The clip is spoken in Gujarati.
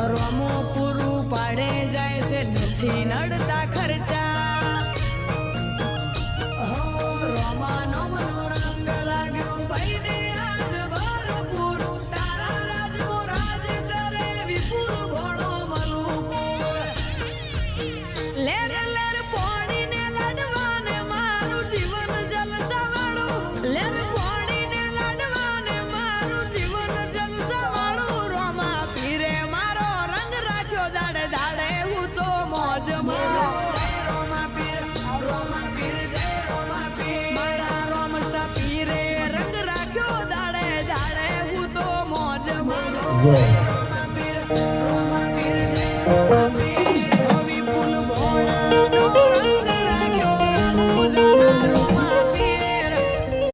રોમો પૂરું પાડે જાય છે નથી નડતા ખર્ચા રોમાનો મનો રંગ લાગ્યો ભાઈને આજ ભરપૂર તારા રાજમો રાજ કરે વિપુર ભણો મલુપુર લેર લેર પોણીને લાડવાને મારું જીવન જલસાવાળું લેર પોણીને લાડવાને મારું જીવન જલસાવાળું રોમા પીરે મારો રંગ રાખ્યો દાડે દાડે હું તો મોજ મારો રોમા પીર જય રોમા પીર મારા રોમ પીરે રંગ રાખ્યો દાડે દાડે હું તો મોજ મારો